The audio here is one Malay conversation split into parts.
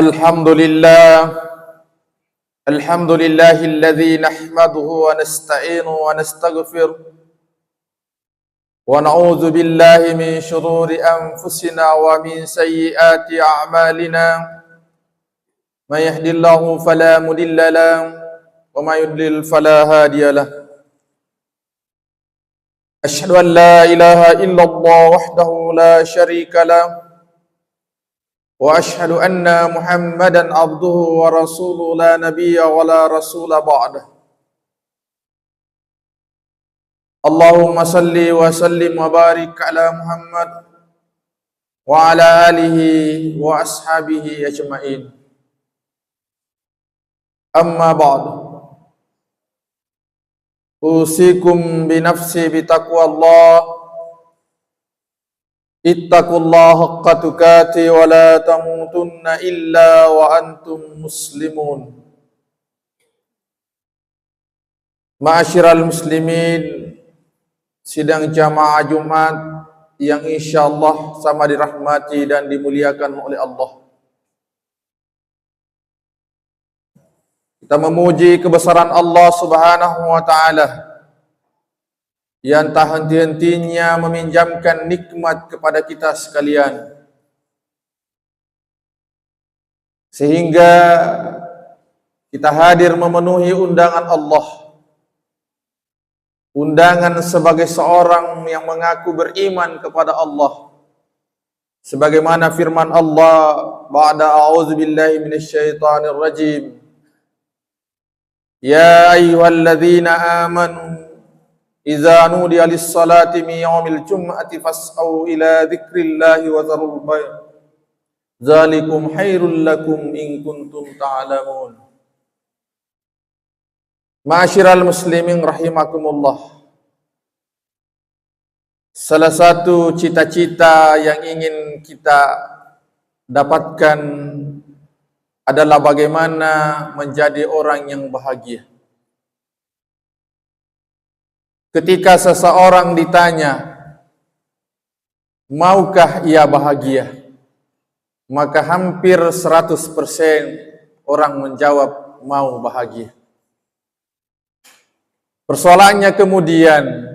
الحمد لله الحمد لله الذي نحمده ونستعينه ونستغفره ونعوذ بالله من شرور أنفسنا ومن سيئات أعمالنا من يهد الله فلا مضل له وما يضلل فلا هادي له أشهد أن لا إله إلا الله وحده لا شريك له وأشهد أن محمدا عبده ورسوله لا نبي ولا رسول بعده اللهم صل وسلم وبارك على محمد وعلى آله وأصحابه أجمعين أما بعد أوصيكم بنفسي بتقوى الله ittaqullaha haqqa tuqatih wa la tamutunna illa wa antum muslimun. Ma'asyiral muslimin, sidang jamaah Jumat yang insyaallah sama dirahmati dan dimuliakan oleh Allah. Kita memuji kebesaran Allah Subhanahu wa taala yang tak henti-hentinya meminjamkan nikmat kepada kita sekalian, sehingga kita hadir memenuhi undangan Allah, undangan sebagai seorang yang mengaku beriman kepada Allah, sebagaimana firman Allah ba'da a'udzubillahi minasyaitonir rajim, ya ayyuhalladzina amanu idza nudiya lis-salati min yaumil jum'ati fas'au ila dzikrillahi wa dzarul bay' dzalikum khairul lakum in kuntum ta'lamun. Ma'asyiral muslimin rahimakumullah, salah satu cita-cita yang ingin kita dapatkan adalah bagaimana menjadi orang yang bahagia. Ketika seseorang ditanya, maukah ia bahagia? Maka hampir 100% orang menjawab mau bahagia. Persoalannya kemudian,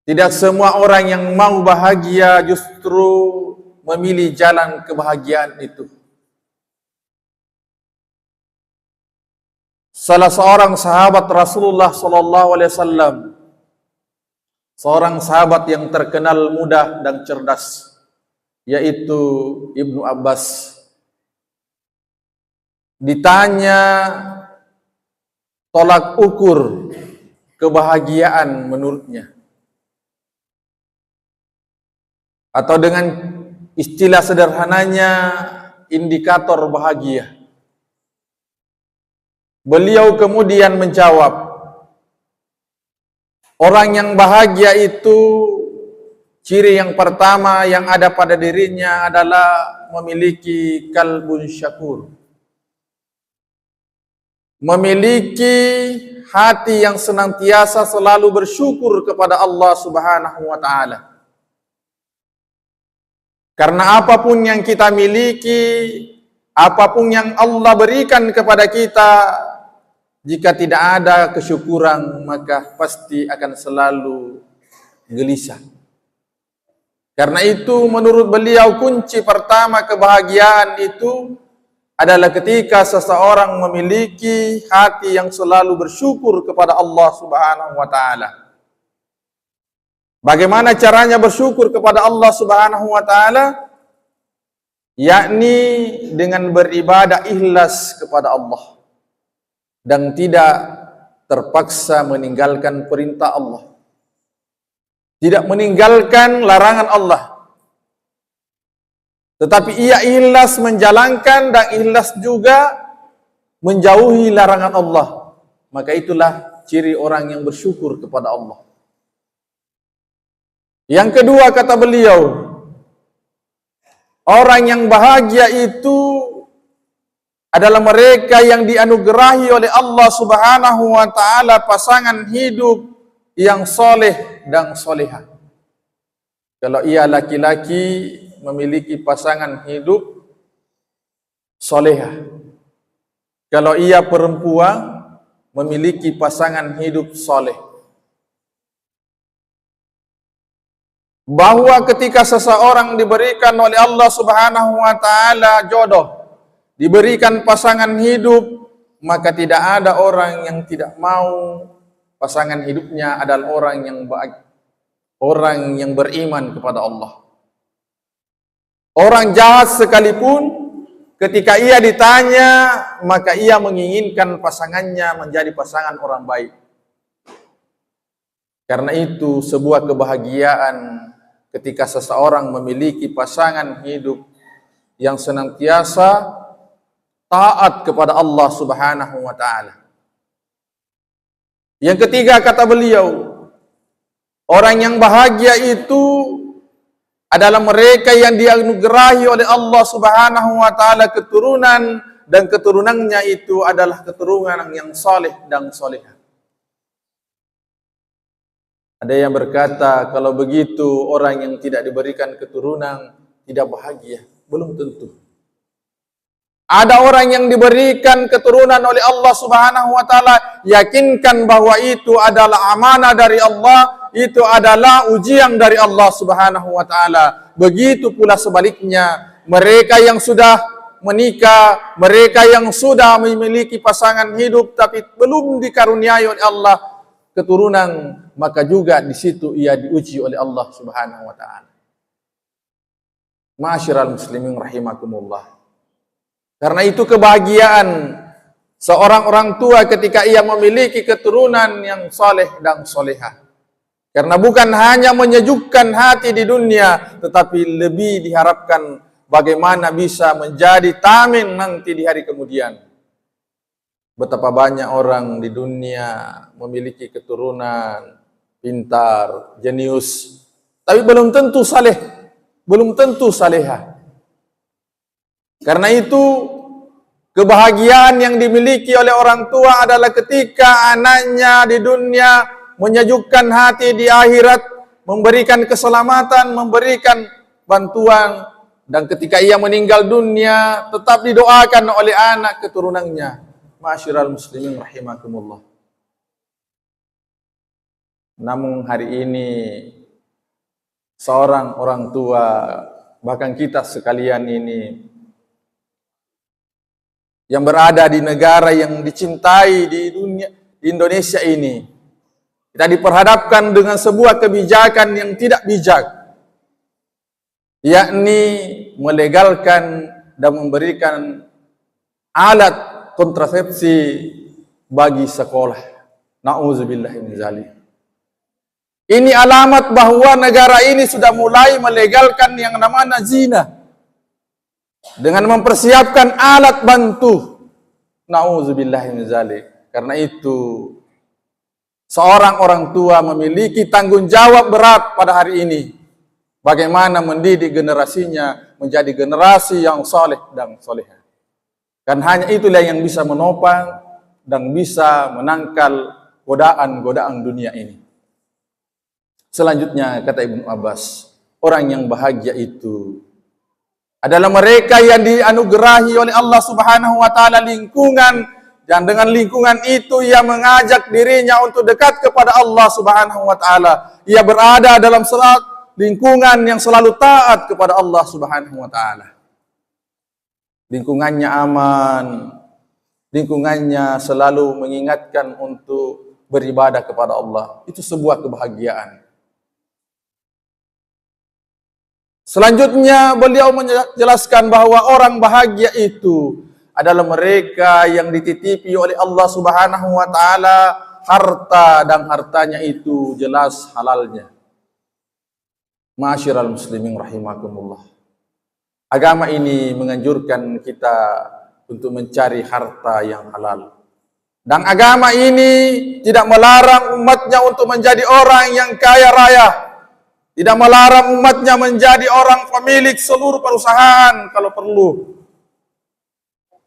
tidak semua orang yang mau bahagia justru memilih jalan kebahagiaan itu. Salah seorang sahabat Rasulullah SAW, seorang sahabat yang terkenal mudah dan cerdas, yaitu Ibnu Abbas, ditanya tolak ukur kebahagiaan menurutnya, atau dengan istilah sederhananya indikator bahagia. Beliau kemudian menjawab, orang yang bahagia itu ciri yang pertama yang ada pada dirinya adalah memiliki qalbun syakur, memiliki hati yang senantiasa selalu bersyukur kepada Allah Subhanahu wa taala. Karena apapun yang kita miliki, apapun yang Allah berikan kepada kita, jika tidak ada kesyukuran, maka pasti akan selalu gelisah. Karena itu menurut beliau kunci pertama kebahagiaan itu adalah ketika seseorang memiliki hati yang selalu bersyukur kepada Allah Subhanahu wa taala. Bagaimana caranya bersyukur kepada Allah Subhanahu wa taala? Yakni dengan beribadah ikhlas kepada Allah dan tidak terpaksa meninggalkan perintah Allah, tidak meninggalkan larangan Allah, tetapi ia ikhlas menjalankan dan ikhlas juga menjauhi larangan Allah. Maka itulah ciri orang yang bersyukur kepada Allah. Yang kedua, kata beliau, orang yang bahagia itu adalah mereka yang dianugerahi oleh Allah Subhanahu wa taala pasangan hidup yang soleh dan solehah. Kalau ia laki-laki memiliki pasangan hidup solehah. Kalau ia perempuan memiliki pasangan hidup soleh. Bahwa ketika seseorang diberikan oleh Allah Subhanahu wa taala jodoh, diberikan pasangan hidup, maka tidak ada orang yang tidak mau pasangan hidupnya adalah orang yang baik, orang yang beriman kepada Allah. Orang jahat sekalipun ketika ia ditanya, maka ia menginginkan pasangannya menjadi pasangan orang baik. Karena itu sebuah kebahagiaan ketika seseorang memiliki pasangan hidup yang senantiasa taat kepada Allah Subhanahu wa taala. Yang ketiga, kata beliau, orang yang bahagia itu adalah mereka yang dianugerahi oleh Allah Subhanahu wa taala keturunan, dan keturunannya itu adalah keturunan yang saleh dan salehah. Ada yang berkata, kalau begitu orang yang tidak diberikan keturunan tidak bahagia. Belum tentu. Ada orang yang diberikan keturunan oleh Allah Subhanahu wa taala, yakinkan bahwa itu adalah amanah dari Allah, itu adalah ujian dari Allah Subhanahu wa taala. Begitu pula sebaliknya, mereka yang sudah menikah, mereka yang sudah memiliki pasangan hidup tapi belum dikaruniai oleh Allah keturunan, maka juga di situ ia diuji oleh Allah Subhanahu wa taala. Ma'asyiral muslimin rahimakumullah. Karena itu kebahagiaan seorang orang tua ketika ia memiliki keturunan yang saleh dan solehah. Karena bukan hanya menyejukkan hati di dunia, tetapi lebih diharapkan bagaimana bisa menjadi tamin nanti di hari kemudian. Betapa banyak orang di dunia memiliki keturunan pintar, jenius, tapi belum tentu saleh, belum tentu salehah. Karena itu kebahagiaan yang dimiliki oleh orang tua adalah ketika anaknya di dunia menyejukkan hati, di akhirat memberikan keselamatan, memberikan bantuan, dan ketika ia meninggal dunia tetap didoakan oleh anak keturunannya. Ma'asyiral muslimin rahimakumullah. Namun hari ini seorang orang tua, bahkan kita sekalian ini yang berada di negara yang dicintai di dunia, di Indonesia ini, kita diperhadapkan dengan sebuah kebijakan yang tidak bijak, yakni melegalkan dan memberikan alat kontrasepsi bagi sekolah. Na'udzubillahi min dzalik. Ini alamat bahwa negara ini sudah mulai melegalkan yang namanya zina dengan mempersiapkan alat bantu. Na'udzubillahi min dzalik. Karena itu seorang orang tua memiliki tanggung jawab berat pada hari ini. Bagaimana mendidik generasinya menjadi generasi yang saleh dan salehah. Dan hanya itulah yang bisa menopang dan bisa menangkal godaan-godaan dunia ini. Selanjutnya kata Ibnu Abbas, orang yang bahagia itu adalah mereka yang dianugerahi oleh Allah Subhanahu wa taala lingkungan, dan dengan lingkungan itu ia mengajak dirinya untuk dekat kepada Allah Subhanahu wa taala. Ia berada dalam lingkungan yang selalu taat kepada Allah Subhanahu wa taala. Lingkungannya aman, lingkungannya selalu mengingatkan untuk beribadah kepada Allah. Itu sebuah kebahagiaan. Selanjutnya beliau menjelaskan bahwa orang bahagia itu adalah mereka yang dititipi oleh Allah Subhanahu wa taala harta, dan hartanya itu jelas halalnya. Ma'asyiral muslimin rahimakumullah. Agama ini menganjurkan kita untuk mencari harta yang halal. Dan agama ini tidak melarang umatnya untuk menjadi orang yang kaya raya. Tidak melarang umatnya menjadi orang pemilik seluruh perusahaan kalau perlu.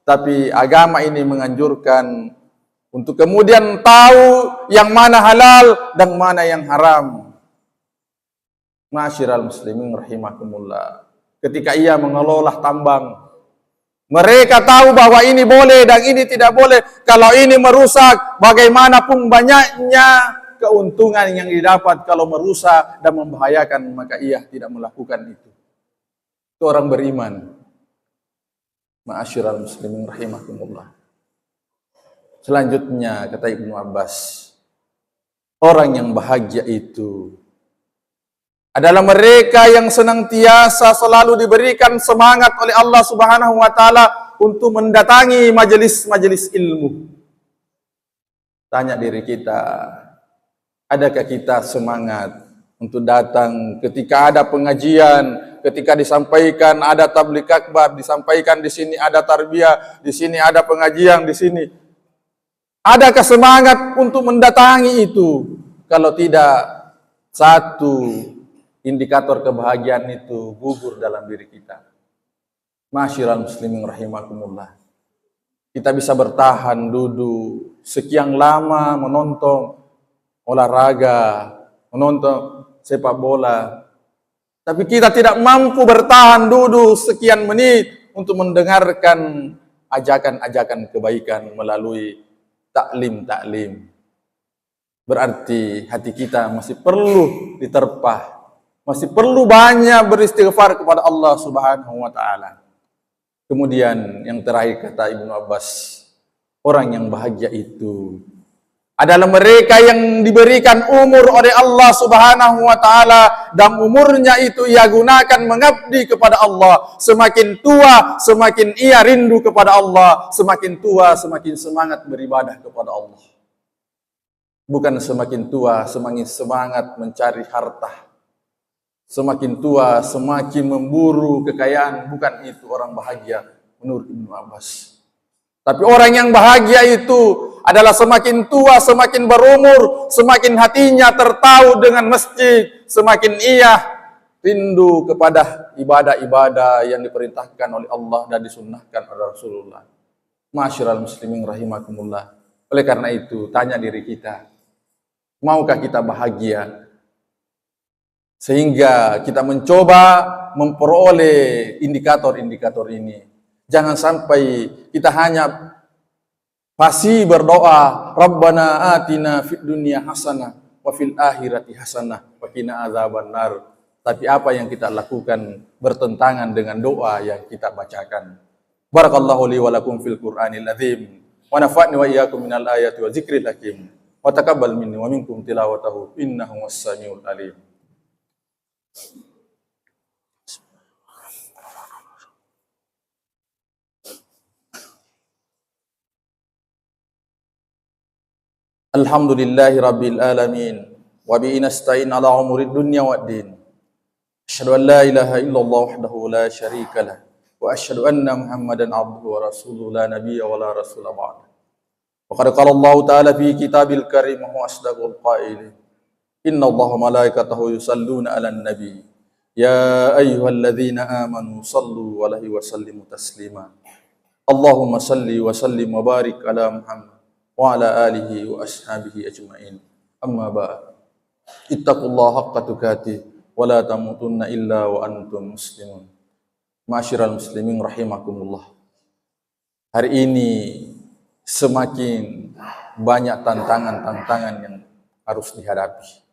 Tapi agama ini menganjurkan untuk kemudian tahu yang mana halal dan mana yang haram. Ma'asyiral muslimin rahimakumullah. Ketika ia mengelola tambang, Mereka tahu bahwa ini boleh dan ini tidak boleh. Kalau ini merusak, bagaimanapun banyaknya keuntungan yang didapat kalau merusak dan membahayakan, maka ia tidak melakukan itu. Itu orang beriman. Ma'asyiral muslimin rahimakumullah. Selanjutnya kata Ibnu Abbas, orang yang bahagia itu adalah mereka yang senantiasa selalu diberikan semangat oleh Allah Subhanahu wa taala untuk mendatangi majelis-majelis ilmu. Tanya diri kita, adakah kita semangat untuk datang ketika ada pengajian, ketika disampaikan ada tabligh akbar, disampaikan di sini ada tarbiyah, di sini ada pengajian, di sini. Adakah semangat untuk mendatangi itu? Kalau tidak, satu indikator kebahagiaan itu gugur dalam diri kita. Ma'asyiral muslimin rahimakumullah. Kita bisa bertahan duduk sekian lama menonton olahraga, menonton sepak bola, tapi kita tidak mampu bertahan duduk sekian menit untuk mendengarkan ajakan-ajakan kebaikan melalui taklim-taklim. Berarti hati kita masih perlu diterpah, masih perlu banyak beristighfar kepada Allah Subhanahu wa taala. Kemudian yang terakhir kata Ibnu Abbas, orang yang bahagia itu adalah mereka yang diberikan umur oleh Allah Subhanahu wa taala dan umurnya itu ia gunakan mengabdi kepada Allah. Semakin tua, semakin ia rindu kepada Allah, semakin tua semakin semangat beribadah kepada Allah. Bukan semakin tua semakin semangat mencari harta. Semakin tua semakin memburu kekayaan, bukan itu orang bahagia menurut Ibnu Abbas. Tapi orang yang bahagia itu adalah semakin tua, semakin berumur, semakin hatinya tertaut dengan masjid, semakin ia rindu kepada ibadah-ibadah yang diperintahkan oleh Allah dan disunnahkan oleh Rasulullah. Ma'asyiral muslimin rahimakumullah. Oleh karena itu, tanya diri kita, maukah kita bahagia? Sehingga kita mencoba memperoleh indikator-indikator ini. Jangan sampai kita hanya fasih berdoa, Rabbana atina fid dunya hasanah wa fil akhirati hasanah wa qina adzabannar. Tapi apa yang kita lakukan bertentangan dengan doa yang kita bacakan. Barakallahu li wa lakum fil Qur'anil azim wa nafa'ni wa iyyakum minal ayati wa dzikril hakim. Wa taqabbal minni wa minkum tilawatahu innahu was-samiul alim. Alhamdulillahi rabbil alamin wa bihi nasta'in ala umurid dunya waddin. Asyhadu an la ilaha illallah wahdahu la syarika lah wa asyhadu anna Muhammadan abduhu wa rasuluhu la nabiyya wa la rasula ba'da. Wa qad qala Allah ta'ala fi kitabil karim wa asdaqul qailin. Inna Allaha malaikatahu yusalluna 'alan nabi. Ya ayyuhalladzina amanu sallu 'alaihi wa sallimu taslima. Allahumma salli wa sallim wa barik ala Muhammad wa ala alihi wa ashabihi ajma'in. Amma ba'd. Ittaqullaha haqqa tuqatih wa la tamutunna illa wa antum muslimun. Ma'asyiral muslimin rahimakumullah. Hari ini semakin banyak tantangan-tantangan yang harus dihadapi.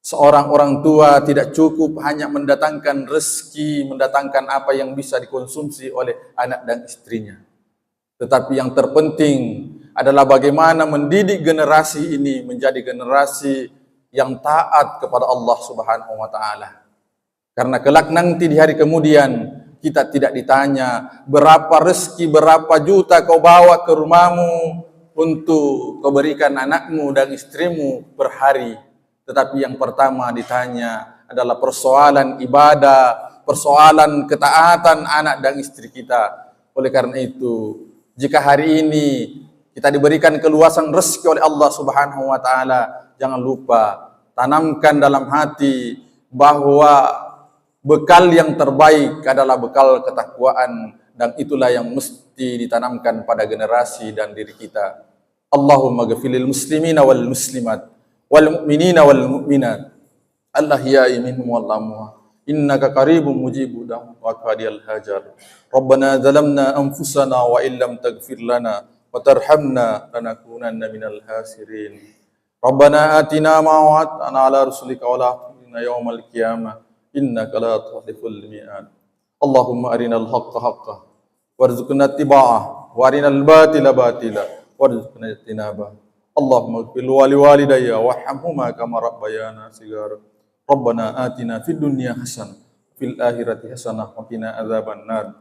Seorang orang tua tidak cukup hanya mendatangkan rezeki, mendatangkan apa yang bisa dikonsumsi oleh anak dan istrinya. Tetapi yang terpenting adalah bagaimana mendidik generasi ini menjadi generasi yang taat kepada Allah Subhanahu wa taala. Karena kelak nanti di hari kemudian kita tidak ditanya berapa rezeki, berapa juta kau bawa ke rumahmu untuk kau berikan anakmu dan istrimu per hari. Tetapi yang pertama ditanya adalah persoalan ibadah, persoalan ketaatan anak dan istri kita. Oleh karena itu, jika hari ini kita diberikan keluasan rezeki oleh Allah Subhanahu wa taala, jangan lupa tanamkan dalam hati bahwa bekal yang terbaik adalah bekal ketakwaan, dan itulah yang mesti ditanamkan pada generasi dan diri kita. Allahumma ghfirlil muslimina wal muslimat wal mu'minina wal mu'minat al ahya'i minhum wal amwat innaka qaribun mujibud da'wal hajar. Rabbana zalamna anfusana wa illam taghfir lana wa tarhamna lanakunanna minal khasirin. Rabbana atina ma wa'adtana ala rusulika wa la tukhzina yawmal qiyamah innaka la tukhliful mi'ad. Allahumma arinal haqqa haqqan warzuqna ittiba'ah wa arinal batila batila warzuqna ijtinabah. Allahumma ighfir li walidayya warhamhuma kama rabbayana shighara. Rabbana atina fid dunya hasanah fil akhirati hasanah wa qina adzaban nar.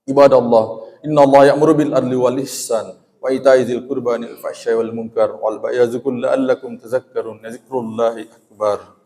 Ibadallah, innallaha ya'muru bil adli wal ihsan wa ita'i dzil qurba wal fahsya'i wal munkar wal baghi ya'izukum la'allakum tadhakkarun. Dzikrullahi akbar.